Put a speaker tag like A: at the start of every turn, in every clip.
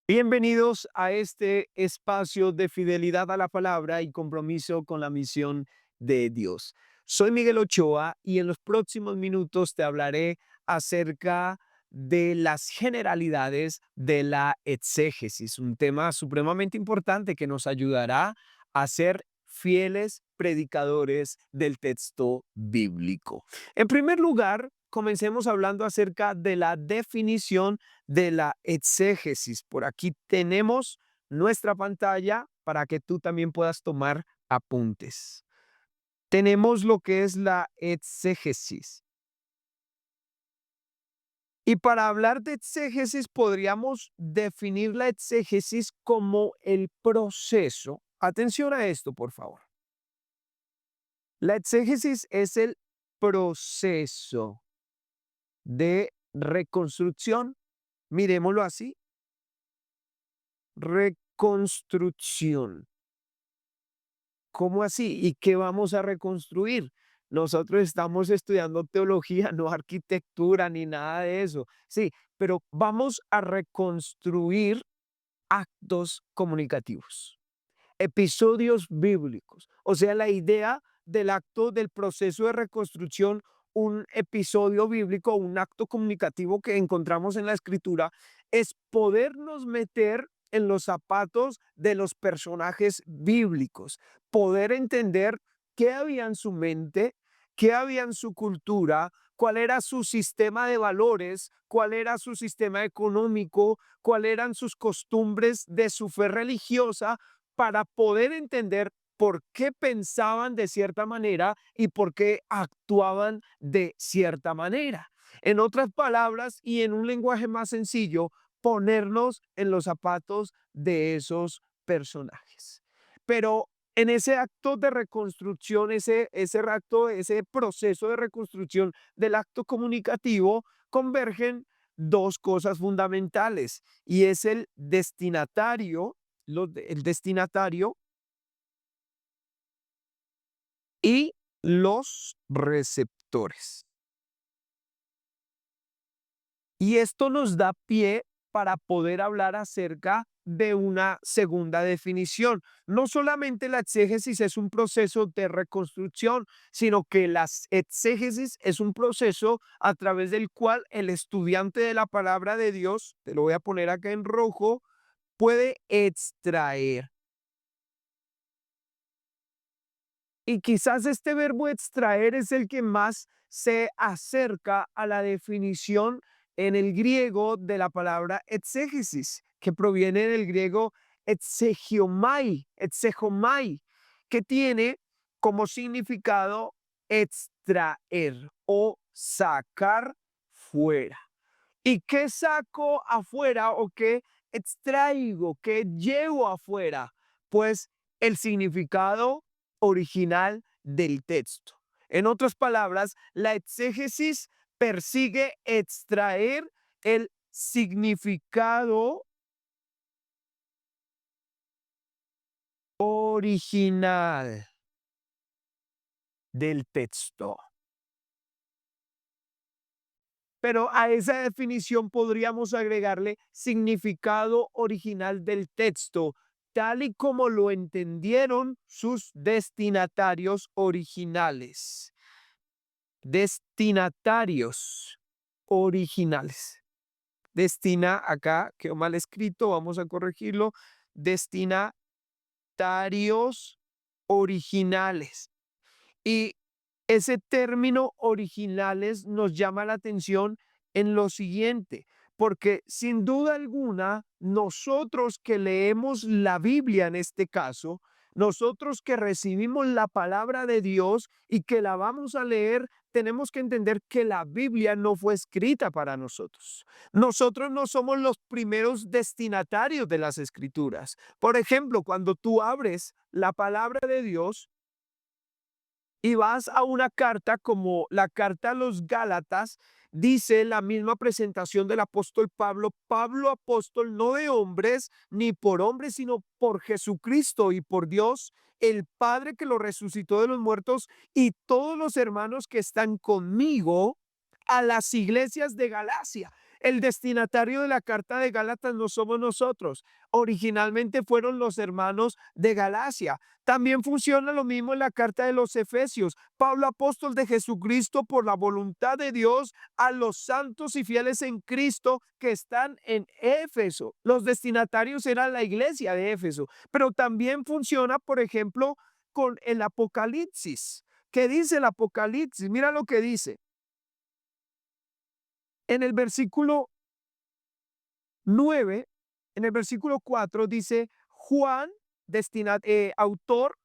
A: Bienvenidos a este espacio de fidelidad a la palabra y compromiso con la misión de Dios. Soy Miguel Ochoa y en los próximos minutos te hablaré acerca de las generalidades de la exégesis, un tema supremamente importante que nos ayudará a ser fieles predicadores del texto bíblico. En primer lugar, comencemos hablando acerca de la definición de la exégesis. Por aquí tenemos nuestra pantalla para que tú también puedas tomar apuntes. Tenemos lo que es la exégesis. Y para hablar de exégesis, podríamos definir la exégesis como el proceso. Atención a esto, por favor. La exégesis es el proceso de reconstrucción, miremoslo así, reconstrucción. ¿Cómo así? ¿Y qué vamos a reconstruir? Nosotros estamos estudiando teología, no arquitectura ni nada de eso. Sí, pero vamos a reconstruir actos comunicativos, episodios bíblicos. O sea, la idea del acto del proceso de reconstrucción, un episodio bíblico, un acto comunicativo que encontramos en la escritura, es podernos meter en los zapatos de los personajes bíblicos, poder entender qué había en su mente, qué había en su cultura, cuál era su sistema de valores, cuál era su sistema económico, cuáles eran sus costumbres de su fe religiosa, para poder entender por qué pensaban de cierta manera y por qué actuaban de cierta manera. En otras palabras, y en un lenguaje más sencillo, ponernos en los zapatos de esos personajes. Pero en ese acto de reconstrucción, ese proceso de reconstrucción del acto comunicativo, convergen dos cosas fundamentales, y es el destinatario, el destinatario y los receptores. Y esto nos da pie para poder hablar acerca de una segunda definición. No solamente la exégesis es un proceso de reconstrucción, sino que la exégesis es un proceso a través del cual el estudiante de la palabra de Dios, te lo voy a poner acá en rojo, puede extraer. Y quizás este verbo extraer es el que más se acerca a la definición en el griego de la palabra exégesis, que proviene del griego exegomai, que tiene como significado extraer o sacar fuera. ¿Y qué saco afuera o qué extraigo, qué llevo afuera? Pues el significado original del texto. En otras palabras, la exégesis persigue extraer el significado original del texto. Pero a esa definición podríamos agregarle significado original del texto, tal y como lo entendieron sus destinatarios originales. Destinatarios originales. Destina, acá quedó mal escrito, vamos a corregirlo. Destinatarios originales. Y ese término originales nos llama la atención en lo siguiente, porque sin duda alguna, nosotros que leemos la Biblia en este caso, nosotros que recibimos la palabra de Dios y que la vamos a leer, tenemos que entender que la Biblia no fue escrita para nosotros. Nosotros no somos los primeros destinatarios de las escrituras. Por ejemplo, cuando tú abres la palabra de Dios, y vas a una carta como la carta a los Gálatas, dice la misma presentación del apóstol Pablo, Pablo apóstol no de hombres ni por hombres, sino por Jesucristo y por Dios, el Padre que lo resucitó de los muertos y todos los hermanos que están conmigo a las iglesias de Galacia. El destinatario de la carta de Gálatas no somos nosotros. Originalmente fueron los hermanos de Galacia. También funciona lo mismo en la carta de los Efesios. Pablo, apóstol de Jesucristo, por la voluntad de Dios, a los santos y fieles en Cristo que están en Éfeso. Los destinatarios eran la iglesia de Éfeso, pero también funciona, por ejemplo, con el Apocalipsis. ¿Qué dice el Apocalipsis? Mira lo que dice. En el versículo 9, en el versículo 4 dice, Juan, autor,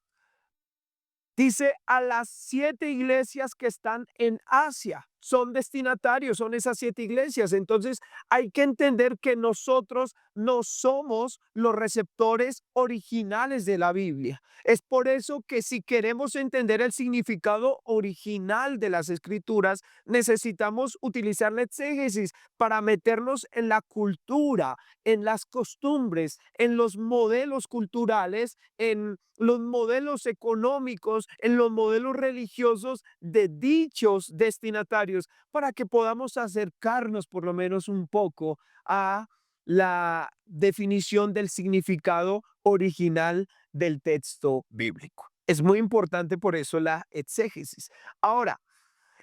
A: dice a las 7 iglesias que están en Asia. Son destinatarios, son esas 7 iglesias. Entonces hay que entender que nosotros no somos los receptores originales de la Biblia. Es por eso que si queremos entender el significado original de las escrituras, necesitamos utilizar la exégesis para meternos en la cultura, en las costumbres, en los modelos culturales, en los modelos económicos, en los modelos religiosos de dichos destinatarios, para que podamos acercarnos por lo menos un poco a la definición del significado original del texto bíblico. Es muy importante por eso la exégesis. Ahora,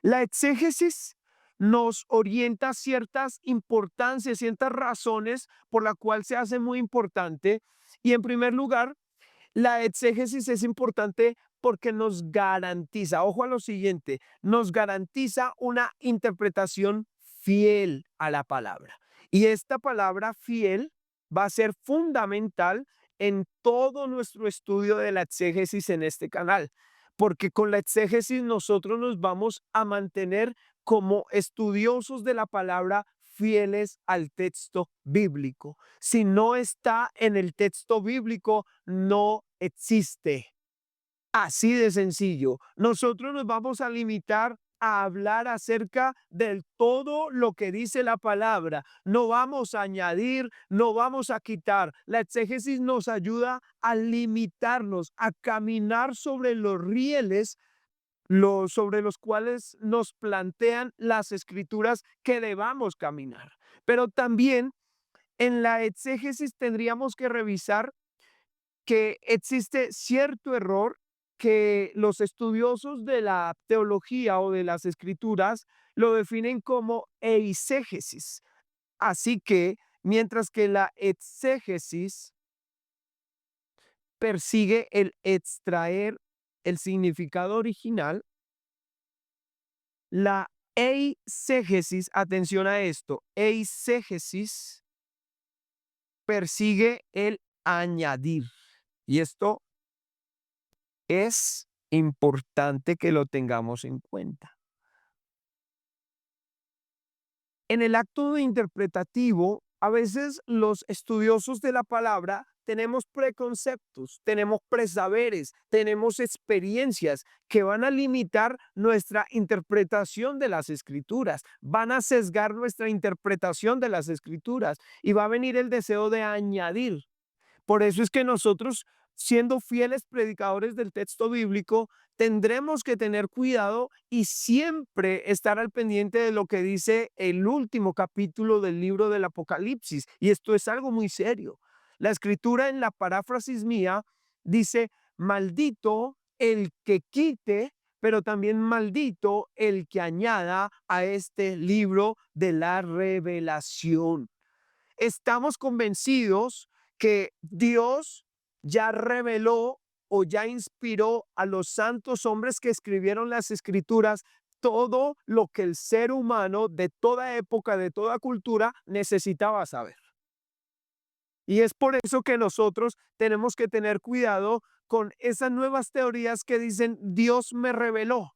A: la exégesis nos orienta a ciertas importancias, ciertas razones por la cual se hace muy importante. Y en primer lugar, la exégesis es importante porque nos garantiza, ojo a lo siguiente, nos garantiza una interpretación fiel a la palabra. Y esta palabra fiel va a ser fundamental en todo nuestro estudio de la exégesis en este canal, porque con la exégesis nosotros nos vamos a mantener como estudiosos de la palabra fieles al texto bíblico. Si no está en el texto bíblico, no existe. Así de sencillo. Nosotros nos vamos a limitar a hablar acerca del todo lo que dice la palabra. No vamos a añadir, no vamos a quitar. La exégesis nos ayuda a limitarnos, a caminar sobre los rieles sobre los cuales nos plantean las escrituras que debamos caminar. Pero también en la exégesis tendríamos que revisar que existe cierto error que los estudiosos de la teología o de las escrituras lo definen como eisegesis. Así que, mientras que la exégesis persigue el extraer el significado original, la eisegesis, atención a esto, eisegesis persigue el añadir. Y esto es importante que lo tengamos en cuenta. En el acto interpretativo, a veces los estudiosos de la palabra tenemos preconceptos, tenemos presaberes, tenemos experiencias que van a limitar nuestra interpretación de las escrituras, van a sesgar nuestra interpretación de las escrituras y va a venir el deseo de añadir. Por eso es que nosotros, siendo fieles predicadores del texto bíblico, tendremos que tener cuidado y siempre estar al pendiente de lo que dice el último capítulo del libro del Apocalipsis. Y esto es algo muy serio. La escritura en la paráfrasis mía dice, maldito el que quite, pero también maldito el que añada a este libro de la revelación. Estamos convencidos que Dios ya reveló o ya inspiró a los santos hombres que escribieron las escrituras todo lo que el ser humano de toda época, de toda cultura necesitaba saber. Y es por eso que nosotros tenemos que tener cuidado con esas nuevas teorías que dicen Dios me reveló,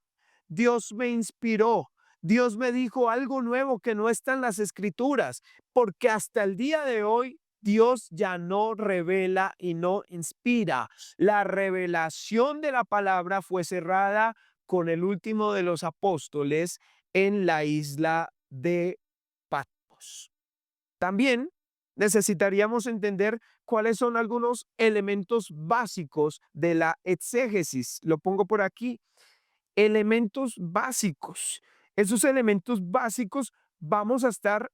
A: Dios me inspiró, Dios me dijo algo nuevo que no está en las escrituras, porque hasta el día de hoy Dios ya no revela y no inspira. La revelación de la palabra fue cerrada con el último de los apóstoles en la isla de Patmos. También necesitaríamos entender cuáles son algunos elementos básicos de la exégesis. Lo pongo por aquí. Elementos básicos. Esos elementos básicos vamos a estar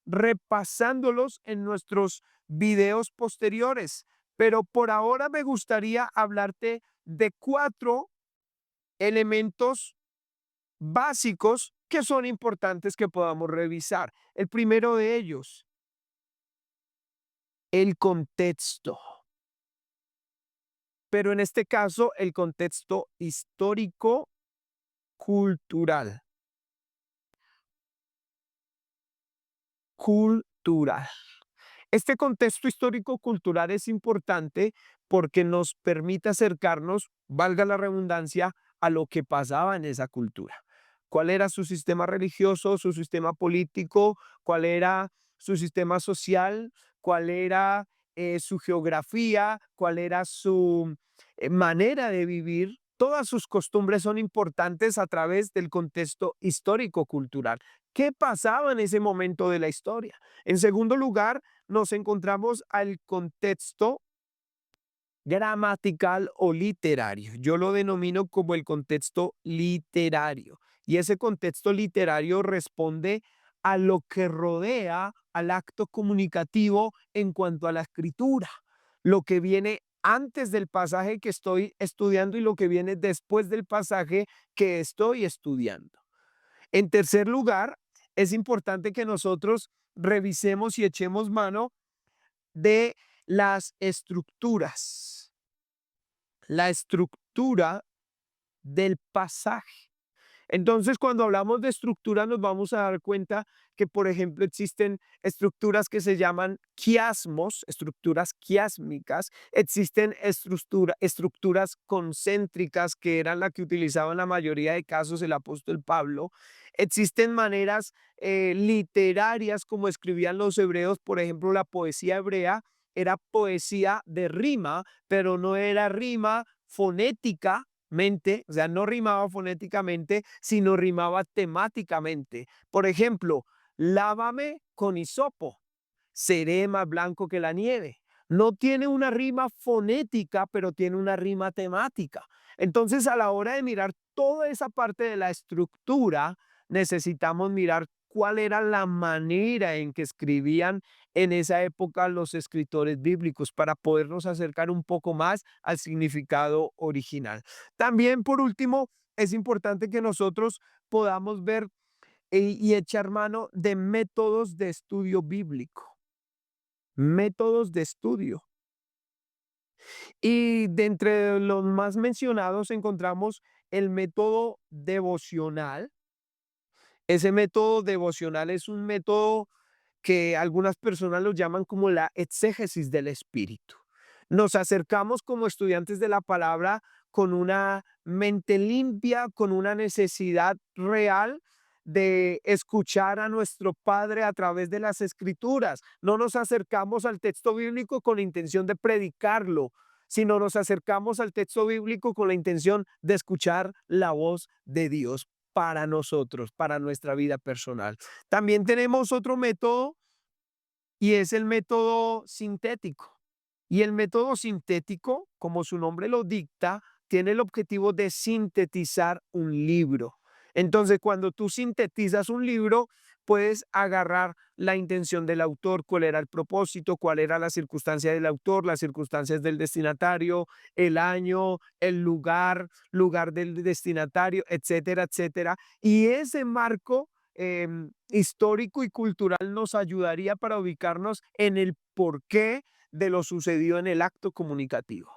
A: repasándolos en nuestros videos posteriores. Pero por ahora me gustaría hablarte de 4 elementos básicos que son importantes que podamos revisar. El primero de ellos, el contexto, pero en este caso el contexto histórico cultural. Cultural. Este contexto histórico-cultural es importante porque nos permite acercarnos, valga la redundancia, a lo que pasaba en esa cultura. ¿Cuál era su sistema religioso, su sistema político? ¿Cuál era su sistema social? ¿Cuál era su geografía? ¿Cuál era su manera de vivir? Todas sus costumbres son importantes a través del contexto histórico-cultural. ¿Qué pasaba en ese momento de la historia? En segundo lugar, nos encontramos al contexto gramatical o literario. Yo lo denomino como el contexto literario. Y ese contexto literario responde a lo que rodea al acto comunicativo en cuanto a la escritura, lo que viene antes del pasaje que estoy estudiando y lo que viene después del pasaje que estoy estudiando. En tercer lugar, es importante que nosotros revisemos y echemos mano de las estructuras, la estructura del pasaje. Entonces, cuando hablamos de estructura, nos vamos a dar cuenta que, por ejemplo, existen estructuras que se llaman quiasmos, estructuras quiásmicas, existen estructuras concéntricas, que eran las que utilizaba en la mayoría de casos el apóstol Pablo. Existen maneras literarias, como escribían los hebreos, por ejemplo, la poesía hebrea era poesía de rima, pero no era rima fonética, o sea, no rimaba fonéticamente, sino rimaba temáticamente. Por ejemplo, lávame con hisopo, seré más blanco que la nieve. No tiene una rima fonética, pero tiene una rima temática. Entonces, a la hora de mirar toda esa parte de la estructura, necesitamos mirar cuál era la manera en que escribían en esa época los escritores bíblicos para podernos acercar un poco más al significado original. También, por último, es importante que nosotros podamos ver y echar mano de métodos de estudio bíblico, métodos de estudio. Y de entre los más mencionados encontramos el método devocional. Ese método devocional es un método que algunas personas lo llaman como la exégesis del espíritu. Nos acercamos como estudiantes de la palabra con una mente limpia, con una necesidad real de escuchar a nuestro Padre a través de las escrituras. No nos acercamos al texto bíblico con la intención de predicarlo, sino nos acercamos al texto bíblico con la intención de escuchar la voz de Dios para nosotros, para nuestra vida personal. También tenemos otro método y es el método sintético. Y el método sintético, como su nombre lo dicta, tiene el objetivo de sintetizar un libro. Entonces, cuando tú sintetizas un libro, puedes agarrar la intención del autor, cuál era el propósito, cuál era la circunstancia del autor, las circunstancias del destinatario, el año, el lugar, lugar del destinatario, etcétera, etcétera. Y ese marco histórico y cultural nos ayudaría para ubicarnos en el porqué de lo sucedido en el acto comunicativo.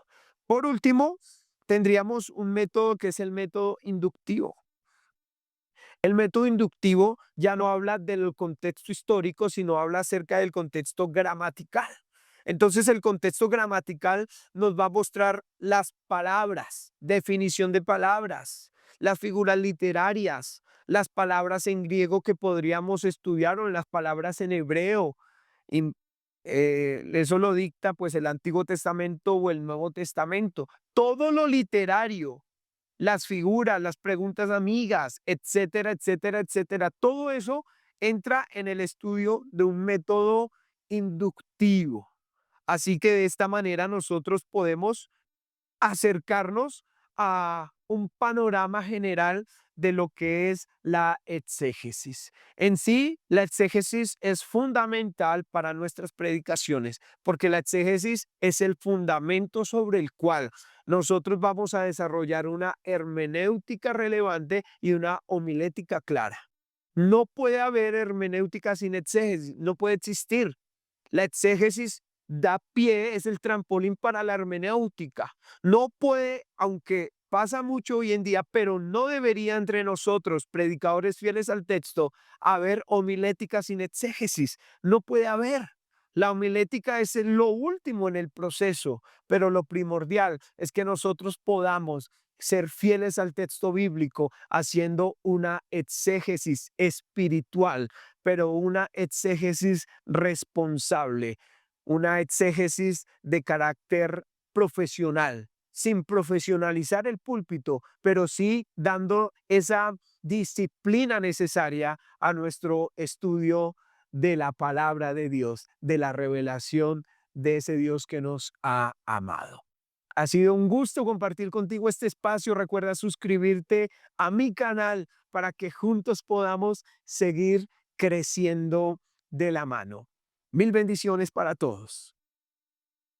A: Por último, tendríamos un método que es el método inductivo. El método inductivo ya no habla del contexto histórico, sino habla acerca del contexto gramatical. Entonces, el contexto gramatical nos va a mostrar las palabras, definición de palabras, las figuras literarias, las palabras en griego que podríamos estudiar o las palabras en hebreo. Y, eso lo dicta pues el Antiguo Testamento o el Nuevo Testamento. Todo lo literario, las figuras, las preguntas amigas, etcétera, etcétera, etcétera. Todo eso entra en el estudio de un método inductivo. Así que de esta manera nosotros podemos acercarnos a un panorama general de lo que es la exégesis. En sí, la exégesis es fundamental para nuestras predicaciones, porque la exégesis es el fundamento sobre el cual nosotros vamos a desarrollar una hermenéutica relevante y una homilética clara. No puede haber hermenéutica sin exégesis, no puede existir. La exégesis da pie, es el trampolín para la hermenéutica. No puede, aunque pasa mucho hoy en día, pero no debería entre nosotros, predicadores fieles al texto, haber homilética sin exégesis. No puede haber. La homilética es lo último en el proceso, pero lo primordial es que nosotros podamos ser fieles al texto bíblico haciendo una exégesis espiritual, pero una exégesis responsable, una exégesis de carácter profesional, sin profesionalizar el púlpito, pero sí dando esa disciplina necesaria a nuestro estudio de la palabra de Dios, de la revelación de ese Dios que nos ha amado. Ha sido un gusto compartir contigo este espacio. Recuerda suscribirte a mi canal para que juntos podamos seguir creciendo de la mano. Mil bendiciones para todos.